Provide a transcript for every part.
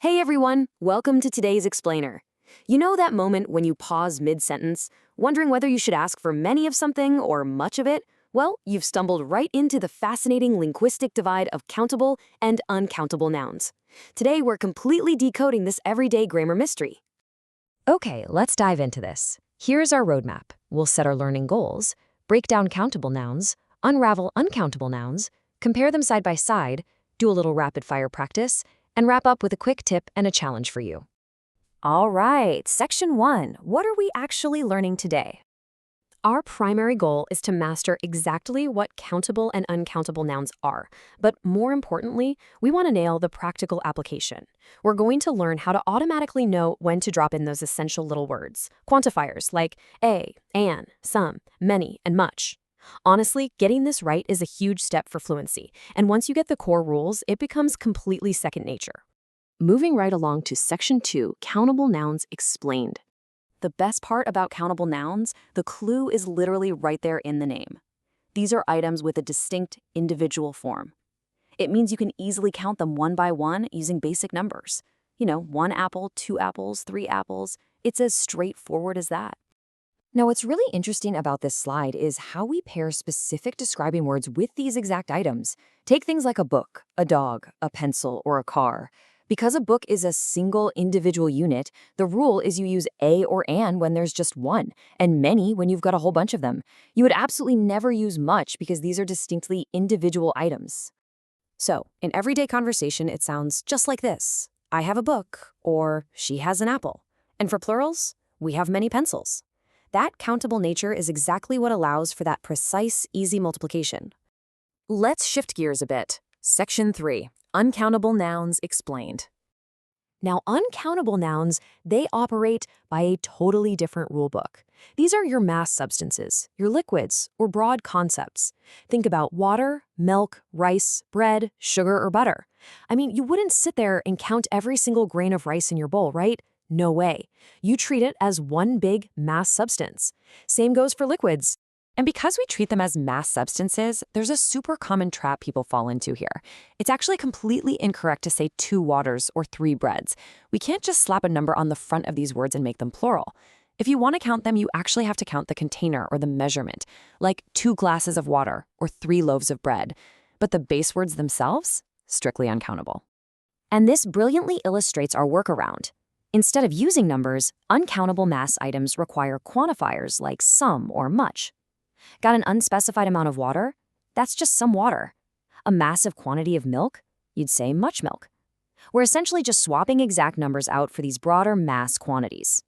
Hey everyone, welcome to today's explainer. You know that moment when you pause mid-sentence, wondering whether you should ask for many of something or much of it? Well, you've stumbled right into the fascinating linguistic divide of countable and uncountable nouns. Today we're completely decoding this everyday grammar mystery. Okay, let's dive into this. Here's our roadmap. We'll set our learning goals, break down countable nouns, unravel uncountable nouns, compare them side by side, do a little rapid-fire practice, and wrap up with a quick tip and a challenge for you. All right, Section 1. What are we actually learning today? Our primary goal is to master exactly what countable and uncountable nouns are, but more importantly, we want to nail the practical application. We're going to learn how to automatically know when to drop in those essential little words, quantifiers like a, an, some, many, and much. Honestly, getting this right is a huge step for fluency, and once you get the core rules, it becomes completely second nature. Moving right along to Section 2, Countable Nouns Explained. The best part about countable nouns, the clue is literally right there in the name. These are items with a distinct individual form. It means you can easily count them one by one using basic numbers. You know, 1 apple, 2 apples, 3 apples. It's as straightforward as that. Now, what's really interesting about this slide is how we pair specific describing words with these exact items. Take things like a book, a dog, a pencil, or a car. Because a book is a single individual unit, the rule is you use a or an when there's just one, and many when you've got a whole bunch of them. You would absolutely never use much because these are distinctly individual items. So, in everyday conversation, it sounds just like this. I have a book, or she has an apple. And for plurals, we have many pencils. That countable nature is exactly what allows for that precise, easy multiplication. Let's shift gears a bit. Section 3. Uncountable Nouns Explained. Now, uncountable nouns, they operate by a totally different rulebook. These are your mass substances, your liquids, or broad concepts. Think about water, milk, rice, bread, sugar, or butter. I mean, you wouldn't sit there and count every single grain of rice in your bowl, right? No way. You treat it as one big mass substance. Same goes for liquids. And because we treat them as mass substances, there's a super common trap people fall into here. It's actually completely incorrect to say 2 waters or 3 breads. We can't just slap a number on the front of these words and make them plural. If you want to count them, you actually have to count the container or the measurement, like 2 glasses of water or 3 loaves of bread. But the base words themselves, strictly uncountable. And this brilliantly illustrates our workaround. Instead of using numbers, uncountable mass items require quantifiers like some or much. Got an unspecified amount of water? That's just some water. A massive quantity of milk? You'd say much milk. We're essentially just swapping exact numbers out for these broader mass quantities.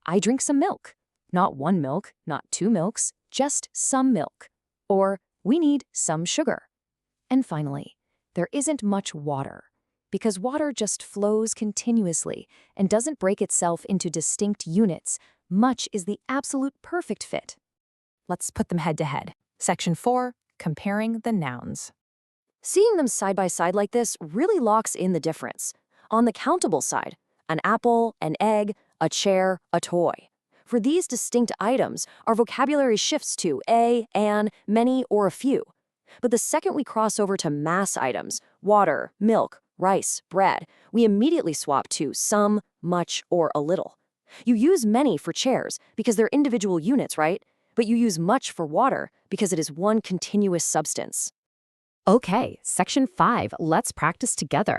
I drink some milk. Not 1 milk, not 2 milks, just some milk. Or we need some sugar. And finally, there isn't much water, because water just flows continuously and doesn't break itself into distinct units. Much is the absolute perfect fit. Let's put them head to head. Section 4, Comparing the Nouns. Seeing them side by side like this really locks in the difference. On the countable side, an apple, an egg, a chair, a toy. For these distinct items, our vocabulary shifts to a, an, many, or a few. But the second we cross over to mass items, water, milk, rice, bread, we immediately swap to some, much, or a little. You use many for chairs because they're individual units, right? But you use much for water because it is one continuous substance. Okay, Section 5, let's practice together.